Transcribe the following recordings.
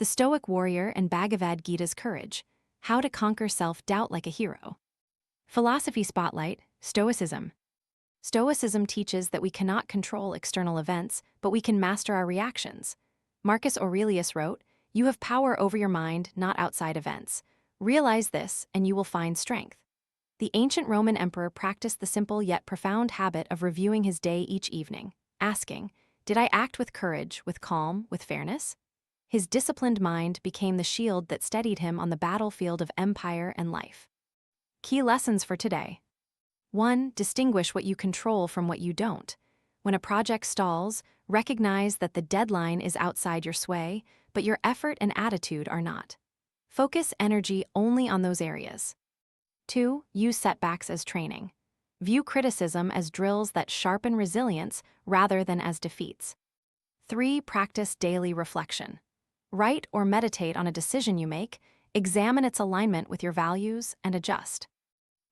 The Stoic Warrior and Bhagavad Gita's Courage, How to Conquer Self-Doubt Like a Hero. Philosophy Spotlight, Stoicism. Stoicism teaches that we cannot control external events, but we can master our reactions. Marcus Aurelius wrote, "You have power over your mind, not outside events. Realize this, and you will find strength." The ancient Roman emperor practiced the simple yet profound habit of reviewing his day each evening, asking, "Did I act with courage, with calm, with fairness?" His disciplined mind became the shield that steadied him on the battlefield of empire and life. Key lessons for today. 1. Distinguish what you control from what you don't. When a project stalls, recognize that the deadline is outside your sway, but your effort and attitude are not. Focus energy only on those areas. 2. Use setbacks as training. View criticism as drills that sharpen resilience rather than as defeats. 3. Practice daily reflection. Write or meditate on a decision you make, examine its alignment with your values, and adjust.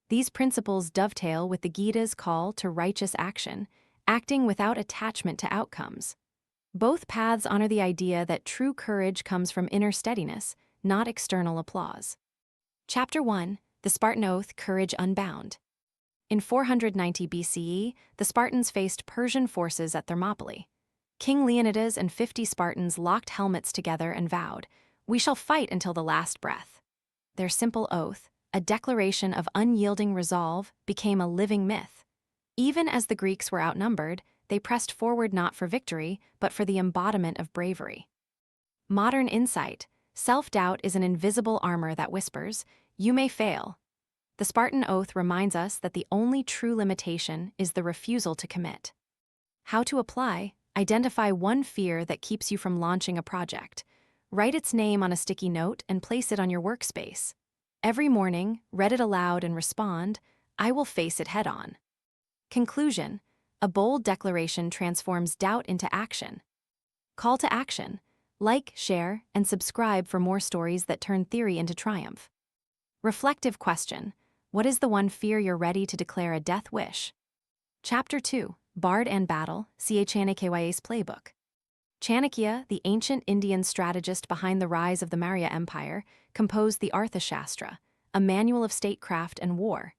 These principles dovetail with the Gita's call to righteous action, acting without attachment to outcomes. Both paths honor the idea that true courage comes from inner steadiness, not external applause. Chapter 1. The Spartan Oath, Courage Unbound. In 490 BCE, the Spartans faced Persian forces at Thermopylae. King Leonidas and 50 Spartans locked helmets together and vowed, "We shall fight until the last breath." Their simple oath, a declaration of unyielding resolve, became a living myth. Even as the Greeks were outnumbered, they pressed forward not for victory, but for the embodiment of bravery. Modern insight: self-doubt is an invisible armor that whispers, "You may fail." The Spartan Oath reminds us that the only true limitation is the refusal to commit. How to apply: identify one fear that keeps you from launching a project. Write its name on a sticky note and place it on your workspace. Every morning, read it aloud and respond, "I will face it head-on." Conclusion: a bold declaration transforms doubt into action. Call to action: like, share, and subscribe for more stories that turn theory into triumph. Reflective question: what is the one fear you're ready to declare a death wish? Chapter 2. Bard and Battle, Chanakya's Playbook. Chanakya, the ancient Indian strategist behind the rise of the Maurya Empire, composed the Arthashastra, a manual of statecraft and war.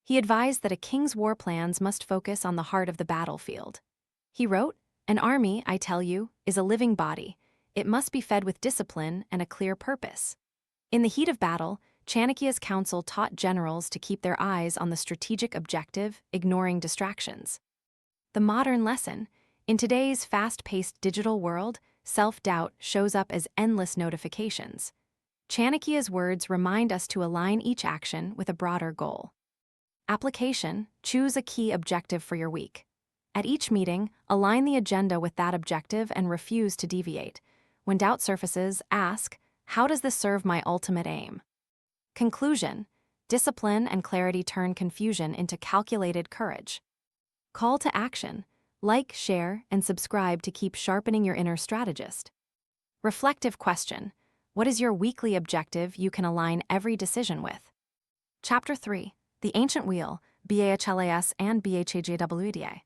He advised that a king's war plans must focus on the heart of the battlefield. He wrote, "An army, I tell you, is a living body. It must be fed with discipline and a clear purpose." In the heat of battle, Chanakya's counsel taught generals to keep their eyes on the strategic objective, ignoring distractions. The modern lesson: in today's fast-paced digital world, self-doubt shows up as endless notifications. Chanakya's words remind us to align each action with a broader goal. Application: choose a key objective for your week. At each meeting, align the agenda with that objective and refuse to deviate. When doubt surfaces, ask, "How does this serve my ultimate aim?" Conclusion: discipline and clarity turn confusion into calculated courage. Call to action: like, share, and subscribe to keep sharpening your inner strategist. Reflective question: what is your weekly objective you can align every decision with? Chapter 3. The Ancient Wheel, Bhas and Bhajwda.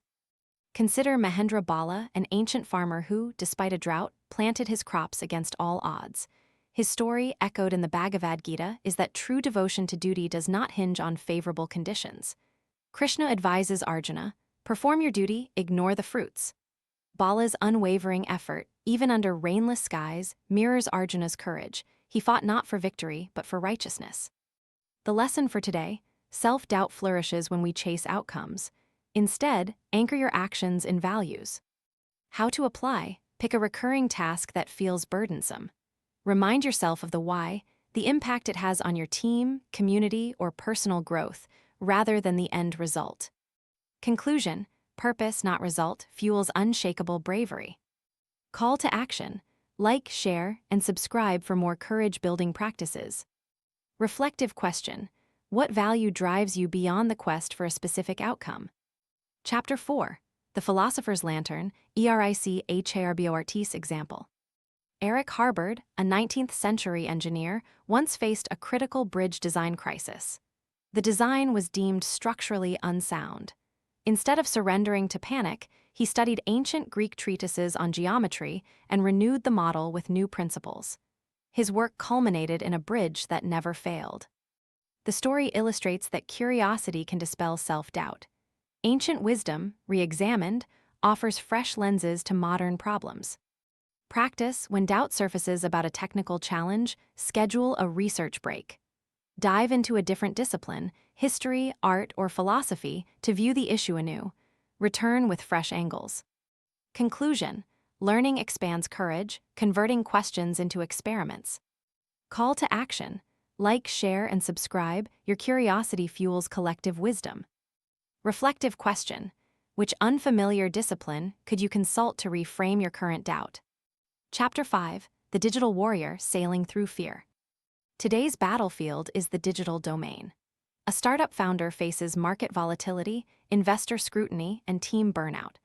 Consider Mahendra Bala, an ancient farmer who, despite a drought, planted his crops against all odds. His story, echoed in the Bhagavad Gita, is that true devotion to duty does not hinge on favorable conditions. Krishna advises Arjuna, "Perform your duty, ignore the fruits." Bala's unwavering effort, even under rainless skies, mirrors Arjuna's courage. He fought not for victory, but for righteousness. The lesson for today: self-doubt flourishes when we chase outcomes. Instead, anchor your actions in values. How to apply: pick a recurring task that feels burdensome. Remind yourself of the why, the impact it has on your team, community, or personal growth, rather than the end result. Conclusion: purpose, not result, fuels unshakable bravery. Call to action: like, share, and subscribe for more courage-building practices. Reflective question: what value drives you beyond the quest for a specific outcome? Chapter 4. The Philosopher's Lantern, ERIC example. Eric Harbord, a 19th-century engineer, once faced a critical bridge design crisis. The design was deemed structurally unsound. Instead of surrendering to panic, he studied ancient Greek treatises on geometry and renewed the model with new principles. His work culminated in a bridge that never failed. The story illustrates that curiosity can dispel self-doubt. Ancient wisdom, re-examined, offers fresh lenses to modern problems. Practice: when doubt surfaces about a technical challenge, schedule a research break. Dive into a different discipline, history, art, or philosophy, to view the issue anew. Return with fresh angles. Conclusion: learning expands courage, converting questions into experiments. Call to action: like, share, and subscribe. Your curiosity fuels collective wisdom. Reflective question: which unfamiliar discipline could you consult to reframe your current doubt? Chapter 5: The Digital Warrior Sailing Through Fear. Today's battlefield is the digital domain. A startup founder faces market volatility, investor scrutiny, and team burnout.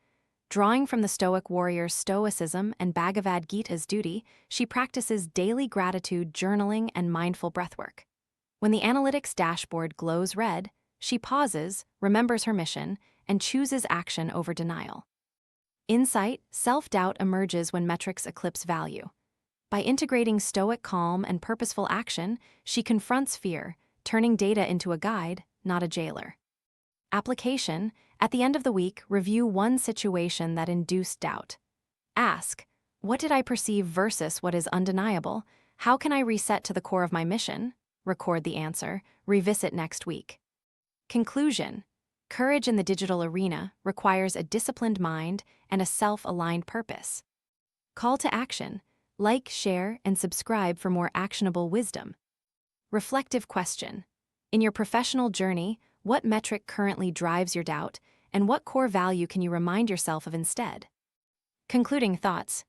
Drawing from the Stoic warrior's Stoicism and Bhagavad Gita's duty, she practices daily gratitude journaling and mindful breathwork. When the analytics dashboard glows red, she pauses, remembers her mission, and chooses action over denial. Insight: self-doubt emerges when metrics eclipse value. By integrating Stoic calm and purposeful action, she confronts fear, turning data into a guide, not a jailer. Application: at the end of the week, review one situation that induced doubt. Ask, what did I perceive versus what is undeniable? How can I reset to the core of my mission? Record the answer, revisit next week. Conclusion: courage in the digital arena requires a disciplined mind and a self-aligned purpose. Call to action: like, share, and subscribe for more actionable wisdom. Reflective question: in your professional journey, what metric currently drives your doubt, and what core value can you remind yourself of instead? Concluding thoughts: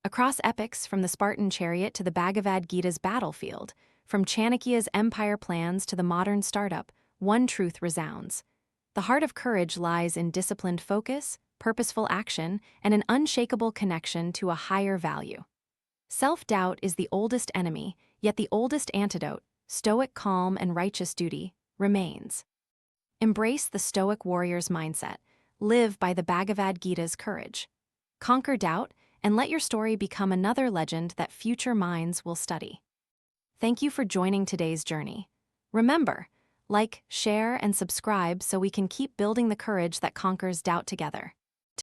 across epics, from the Spartan chariot to the Bhagavad Gita's battlefield, from Chanakya's empire plans to the modern startup, one truth resounds. The heart of courage lies in disciplined focus, purposeful action, and an unshakable connection to a higher value. Self-doubt is the oldest enemy, yet the oldest antidote, Stoic calm and righteous duty, remains. Embrace the Stoic warrior's mindset. Live by the Bhagavad Gita's courage. Conquer doubt, and let your story become another legend that future minds will study. Thank you for joining today's journey. Remember, like, share, and subscribe so we can keep building the courage that conquers doubt together.